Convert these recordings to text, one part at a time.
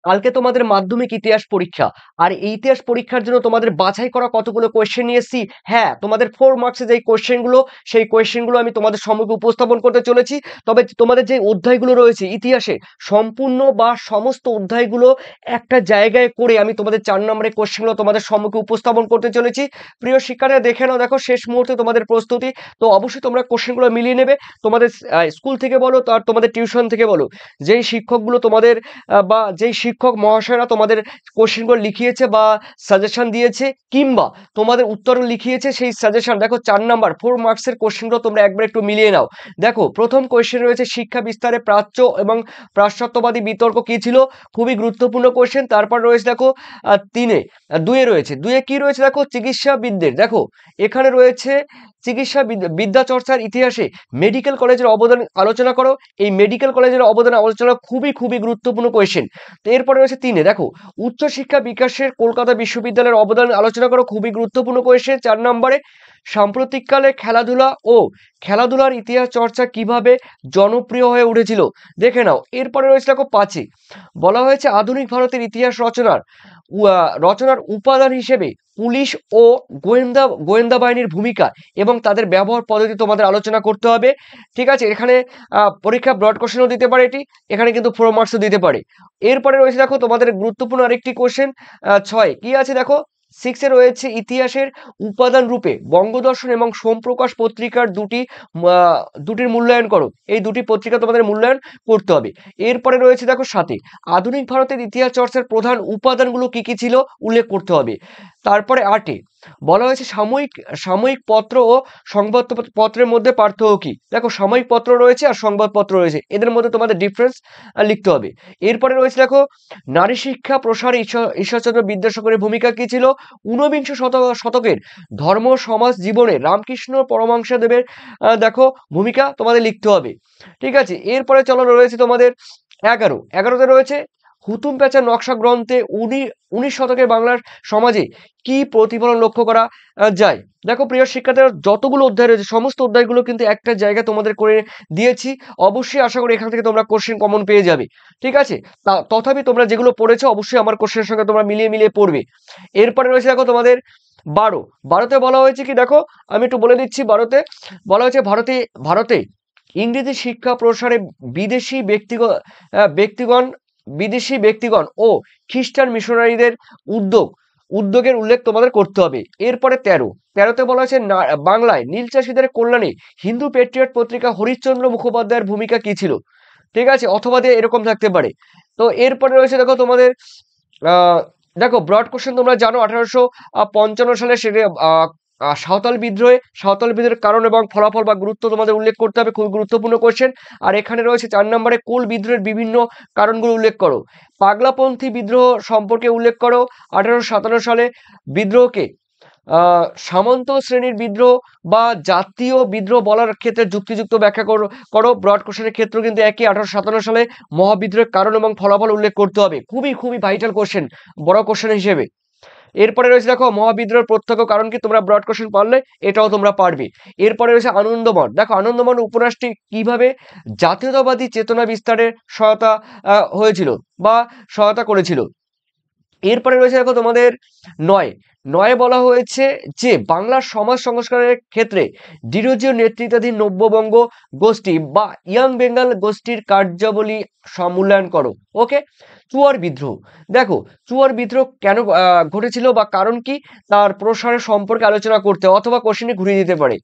কালকে তোমাদের মাধ্যমিক ইতিহাস পরীক্ষা, আর এই ইতিহাস পরীক্ষার জন্য তোমাদের বাছাই করা কতগুলো কোয়েশ্চেন নিয়ে এসেছি। হ্যাঁ, তোমাদের 4 মার্কসের যে কোয়েশ্চেনগুলো, সেই কোয়েশ্চেনগুলো আমি তোমাদের সম্মুখে উপস্থাপন করতে চলেছি। তবে তোমাদের যে অধ্যায়গুলো রয়েছে ইতিহাসে, সম্পূর্ণ বা সমস্ত অধ্যায়গুলো একটা জায়গায় করে আমি তোমাদের 4 নম্বরের কোয়েশ্চেনগুলো তোমাদের সম্মুখে উপস্থাপন করতে চলেছি। প্রিয় শিক্ষার্থীরা দেখে নাও, দেখো শেষ মুহূর্তে তোমাদের প্রস্তুতি। তো অবশ্যই তোমরা কোয়েশ্চেনগুলো মিলিয়ে নেবে। তোমাদের স্কুল থেকে বলো, আর তোমাদের টিউশন থেকে বলো, যেই শিক্ষকগুলো তোমাদের বা যেই শিক্ষক মহাশয়রা তোমাদের কোশ্চেনগুলো লিখিয়েছে বা সাজেশন দিয়েছে, কিংবা তোমাদের উত্তর লিখিয়েছে, সেই সাজেশন দেখো 4 নাম্বার 4 মার্কসের কোশ্চেনগুলো তোমরা একবার একটু মিলিয়ে নাও। দেখো প্রথম কোশ্চেন রয়েছে শিক্ষা বিস্তারে প্রাচ্য এবং পাশ্চাত্যবাদী বিতর্ক কি ছিল, খুবই গুরুত্বপূর্ণ কোশ্চেন। তারপর রয়েছে দেখো দুয়ে রয়েছে, দুয়ে কি রয়েছে দেখো, চিকিৎসাবিদদের, দেখো এখানে রয়েছে চিকিৎসা বিদ্যা চর্চার ইতিহাসে মেডিকেল কলেজের অবদান আলোচনা করো। এই মেডিকেল কলেজের অবদান আলোচনা খুবই খুবই গুরুত্বপূর্ণ কোয়েশ্চেন। তো এরপরে রয়েছে তিনে, দেখো উচ্চশিক্ষা বিকাশের কলকাতা বিশ্ববিদ্যালয়ের অবদান আলোচনা করো, খুবই গুরুত্বপূর্ণ কোয়েশ্চেন। 4 নম্বরে সাম্প্রতিককালে খেলাধুলা ও খেলাধুলার ইতিহাস চর্চা কিভাবে জনপ্রিয় হয়ে উঠেছিল, দেখে নাও। এরপরে রয়েছে দেখো 5, বলা হয়েছে আধুনিক ভারতের ইতিহাস রচনার উপাদান হিসেবে পুলিশ ও গোয়েন্দা বাহিনীর ভূমিকা এবং তাদের ব্যবহার পদ্ধতি তোমাদের আলোচনা করতে হবে। ঠিক আছে, এখানে পরীক্ষা ব্রড কোশ্চেনও দিতে পারে এটি, এখানে কিন্তু 4 মার্কসও দিতে পারে। এরপরে রয়েছে দেখো তোমাদের গুরুত্বপূর্ণ আরেকটি কোশ্চেন 6 কি আছে দেখো, 6 রয়েছে ইতিহাসের উপাদান রূপে বঙ্গদর্শন এবং সোমপ্রকাশ পত্রিকার দুটির মূল্যায়ন করো। এই দুটি পত্রিকা তোমাদের মূল্যায়ন করতে হবে। এরপরে রয়েছে দেখো 7, আধুনিক ভারতের ইতিহাস চর্চার প্রধান উপাদানগুলো কি কি ছিল উল্লেখ করতে হবে। তারপরে 8 বলা হয়েছে সাময়িক পত্র ও সংবাদপত্রের মধ্যে পার্থক্য কি, দেখো সাময়িক পত্র রয়েছে আর সংবাদপত্র রয়েছে, এদের মধ্যে তোমাদের ডিফারেন্স লিখতে হবে। এরপরে রয়েছে দেখো নারী শিক্ষা প্রসারে ঈশ্বরচন্দ্র বিদ্যাসাগরের ভূমিকা কি ছিল, ঊনবিংশ শতকের ধর্ম সমাজ জীবনে রামকৃষ্ণ পরমহংসদেবের দেখো ভূমিকা তোমাদের লিখতে হবে। ঠিক আছে, এরপরে চলো রয়েছে তোমাদের 11তে রয়েছে হুতুম প্যাঁচার নকশা গ্রন্থে 19 শতকের বাংলার সমাজে কি প্রতিফলন লক্ষ্য করা যায়। দেখো প্রিয় শিক্ষার্থীরা, যতগুলো অধ্যায় রয়েছে সমস্ত অধ্যায়গুলো কিন্তু একটা জায়গায় তোমাদের করে দিয়েছি। অবশ্যই আশা করি এখান থেকে তোমরা কোশ্চেন কমন পেয়ে যাবে। ঠিক আছে, তথাপি তোমরা যেগুলো পড়েছো অবশ্যই আমার কোশ্চেনের সঙ্গে তোমরা মিলিয়ে পড়বে। এরপরে রয়েছে দেখো তোমাদের 12তে বলা হয়েছে কি, দেখো আমি একটু বলে দিচ্ছি। 12তে বলা হয়েছে ভারতে ইংরেজি শিক্ষা প্রসারে বিদেশি ব্যক্তিগণ ও খ্রিস্টান মিশনারিদের উদ্যোগের উল্লেখ তোমাদের করতে হবে। এরপরে 13তে বলা হয়েছে বাংলায় নীল চাষীদের কল্যাণে হিন্দু পেট্রিয়ট পত্রিকা হরিশ্চন্দ্র মুখোপাধ্যায়ের ভূমিকা কি ছিল। ঠিক আছে, অথবা দিয়ে এরকম থাকতে পারে। তো এরপরে রয়েছে দেখো তোমাদের দেখো ব্রড কোশ্চেন তোমরা জানো 1855 সালে সেটা সাঁওতাল বিদ্রোহের কারণ এবং ফলাফল বা গুরুত্ব তোমাদের উল্লেখ করতে হবে, খুব গুরুত্বপূর্ণ কোশ্চেন। আর এখানে রয়েছে 4 নম্বরে কোল বিদ্রোহের বিভিন্ন কারণগুলো উল্লেখ করো। পাগলাপন্থী বিদ্রোহ সম্পর্কে উল্লেখ করো। 1857 সালে বিদ্রোহকে সামন্ত শ্রেণীর বিদ্রোহ বা জাতীয় বিদ্রোহ বলার ক্ষেত্রে যুক্তিযুক্ত ব্যাখ্যা করো। ব্রড কোশ্চেনের ক্ষেত্রে কিন্তু একই, 1857 সালে মহাবিদ্রোহের কারণ এবং ফলাফল উল্লেখ করতে হবে, খুবই খুবই ভাইটাল কোশ্চেন, বড় কোশ্চেন হিসেবে। এরপরে রয়েছে দেখো মহাবিদ্রোহের প্রত্যক্ষ কারণ কি, তোমরা ব্রড কোশ্চেন পারলে এটাও তোমরা পারবে। এরপরে রয়েছে আনন্দমঠ, দেখো আনন্দমঠ উপন্যাসটি কিভাবে জাতীয়তাবাদী চেতনা বিস্তারে হয়েছিল বা সহায়তা করেছিল। এরপরে রয়েছে দেখো তোমাদের 9 বলা হয়েছে যে বাংলার সমাজ সংস্কারের ক্ষেত্রে ডিরোজিও নেতৃত্বাধীন নব্যবঙ্গ গোষ্ঠী বা ইয়াং বেঙ্গল গোষ্ঠীর কার্যাবলী মূল্যায়ন করো। ওকে, চুয়ার বিদ্রোহ, দেখো চুয়ার বিদ্রোহ কেন ঘটেছিল বা কারণ কি, তার প্রসারের সম্পর্কে আলোচনা করতে, অথবা কোশ্চেনে ঘুরিয়ে দিতে পারে,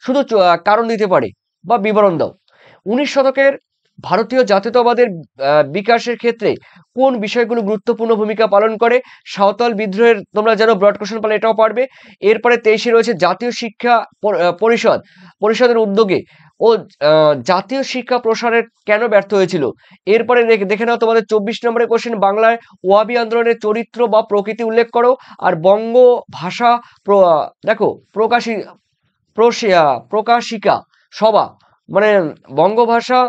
শুধু কারণ দিতে পারে বা বিবরণ দাও। 19 শতকের ভারতীয় জাতীয়তাবাদের বিকাশের ক্ষেত্রে কোন বিষয়গুলো গুরুত্বপূর্ণ ভূমিকা পালন করে, সাঁওতাল বিদ্রোহের তোমরা জানো, ব্রড কোশ্চেন পারলে এটাও পারবে। এরপরে 23 রয়েছে জাতীয় শিক্ষা পরিষদের উদ্যোগে ও জাতীয় শিক্ষা প্রসারের কেন ব্যর্থ হয়েছিল। এরপরে দেখে নাও তোমাদের 24 নম্বরের কোশ্চেন, বাংলায় ওয়াবি আন্দোলনের চরিত্র বা প্রকৃতি উল্লেখ করো। আর বঙ্গ ভাষা দেখো প্রকাশিকা সভা, মানে বঙ্গভাষা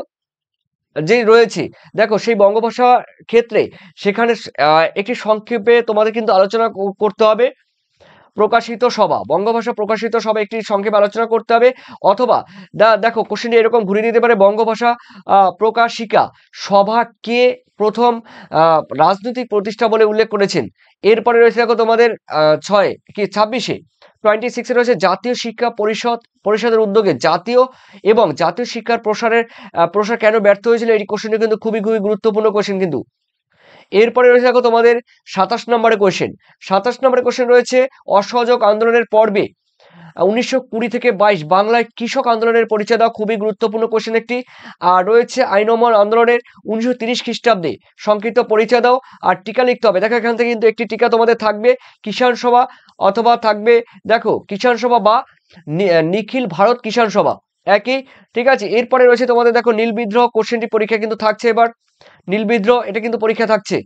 যেই রয়েছে, দেখো সেই বঙ্গভাষা ক্ষেত্রে সেখানে একটি সংক্ষেপে তোমাদের কিন্তু আলোচনা করতে হবে। বঙ্গভাষা প্রকাশিত সভা একটি সংক্ষেপে আলোচনা করতে হবে। অথবা দেখো কোশ্চেনটি এরকম ঘুরিয়ে দিতে পারে, বঙ্গভাষা প্রকাশিকা সভা কে প্রথম রাজনৈতিক প্রতিষ্ঠা বলে উল্লেখ করেছেন। এরপরে রয়েছে দেখো তোমাদের 26 রয়েছে জাতীয় শিক্ষা পরিষদের উদ্যোগে জাতীয় শিক্ষার প্রসার কেন ব্যর্থ হয়েছিল, এই কোশ্চেনটা কিন্তু খুবই খুবই গুরুত্বপূর্ণ কোশ্চেন কিন্তু। এরপরে রয়েছে দেখো তোমাদের 27 নম্বরের কোশ্চেন রয়েছে অসহযোগ আন্দোলনের পর্বে 1920 থেকে 22 বাংলায় কৃষক আন্দোলনের পরিচয় দাও, খুবই গুরুত্বপূর্ণ কোশ্চেন একটি। আর রয়েছে আইন অমান্য আন্দোলনের 1930 খ্রিস্টাব্দে সংক্ষিপ্ত পরিচয় দাও। আর টিকা লিখতে হবে, দেখো এখান থেকে কিন্তু একটি টিকা তোমাদের থাকবে কিষাণ সভা, অথবা থাকবে দেখো কিষাণ সভা বা নিখিল ভারত কিষাণ সভা, একই। ঠিক আছে, এরপরে রয়েছে তোমাদের দেখো নীল বিদ্রোহ, কোশ্চেনটি পরীক্ষা কিন্তু থাকছে এবার। নীল বিদ্রোহ এটা কিন্তু পরীক্ষা থাকছে,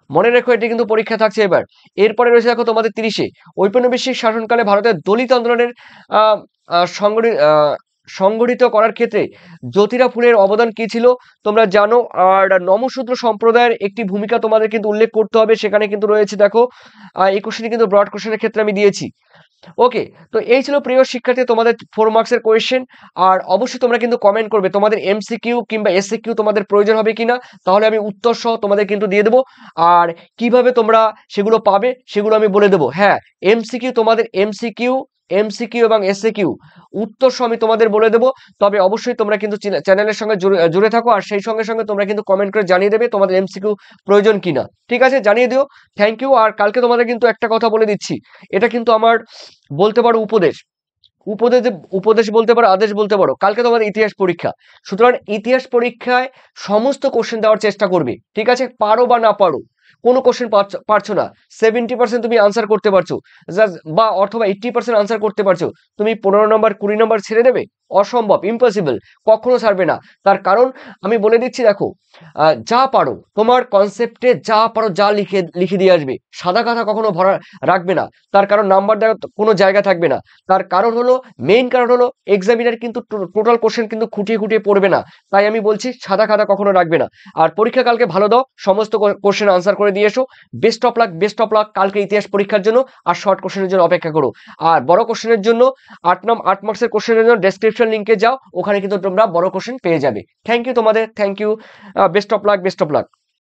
মনে রেখো এটি কিন্তু পরীক্ষা থাকছে এবার। এরপরে রয়েছে দেখো তোমাদের 30-এ ঔপনিবেশিক শাসনকালে ভারতের দলিত আন্দোলনের সংগঠিত করার ক্ষেত্রে জ্যোতিরা ফুলের অবদান কি ছিল তোমরা জানো। আর নমশূদ্র সম্প্রদায়ের একটি ভূমিকা তোমাদের কিন্তু উল্লেখ করতে হবে, সেখানে কিন্তু রয়েছে দেখো এই কোশ্চেনটি কিন্তু ব্রড কোশ্চেনের ক্ষেত্রে আমি দিয়েছি। ওকে, তো এই ছিল প্রিয় শিক্ষার্থী তোমাদের 4 মার্কসের কোয়েশ্চেন। আর অবশ্যই তোমরা কিন্তু কমেন্ট করবে তোমাদের এমসিকিউ কিংবা এসএকিউ তোমাদের প্রয়োজন হবে কিনা, তাহলে আমি উত্তর সহ তোমাদের কিন্তু দিয়ে দেবো। আর কিভাবে তোমরা সেগুলো পাবে সেগুলো আমি বলে দেবো। হ্যাঁ, তোমাদের এমসিকিউ এবং এসএকিউ উত্তর সহ আমি তোমাদের বলে দেবো। তবে অবশ্যই তোমরা কিন্তু চ্যানেলের সঙ্গে জুড়ে থাকো, আর সেই সঙ্গে সঙ্গে তোমরা কিন্তু কমেন্ট করে জানিয়ে দেবে তোমাদের এমসিকিউ প্রয়োজন কিনা। ঠিক আছে, জানিয়ে দিও। Thank you. আর কালকে তোমাদের কিন্তু একটা কথা বলে দিচ্ছি, এটা কিন্তু আমার বলতে পারো উপদেশ বলতে পারো, আদেশ বলতে পারো। কালকে তোমাদের ইতিহাস পরীক্ষা, সুতরাং ইতিহাস পরীক্ষায় সমস্ত কোশ্চেন দেওয়ার চেষ্টা করবে। ঠিক আছে, পারো বা না পারো, কোনো কোশ্চেন পারছো না, 70% তুমি আনসার করতে পারছো, বা অথবা 80% আনসার করতে পারছো, তুমি 15 নম্বর 20 নম্বর ছেড়ে দেবে? অসম্ভব, ইম্পসিবল, কখনো ছাড়বে না। তার কারণ আমি বলে দিচ্ছি, দেখো যা পারো তোমার কনসেপ্টে যা পারো যা লিখে দিয়ে আসবে, সাদা কথা কখনো ভরা রাখবে না। তার কারণ নাম্বার দেওয়ার কোনো জায়গা থাকবে না। তার কারণ হলো, মেইন কারণ হলো এক্সামিনার কিন্তু টোটাল কোশ্চেন কিন্তু খুঁটিয়ে খুঁটিয়ে পড়বে না। তাই আমি বলছি সাদা খাতা কখনো রাখবে না। আর পরীক্ষা কালকে ভালো দাও, সমস্ত কোশ্চেন আনসার করে দিয়ে এসো। বেস্ট অফ লাক কালকে ইতিহাস পরীক্ষার জন্য। আর শর্ট কোশ্চেনের জন্য অপেক্ষা করো। আর বড় কোশ্চেনের জন্য 8 মার্কসের কোশ্চেনের জন্য ডেসক্রিপশন লিঙ্কে যাও, ওখানে কিন্তু তোমরা বড় কোশ্চেন পেয়ে যাবে। থ্যাংক ইউ তোমাদের, thank you. Best of lakh.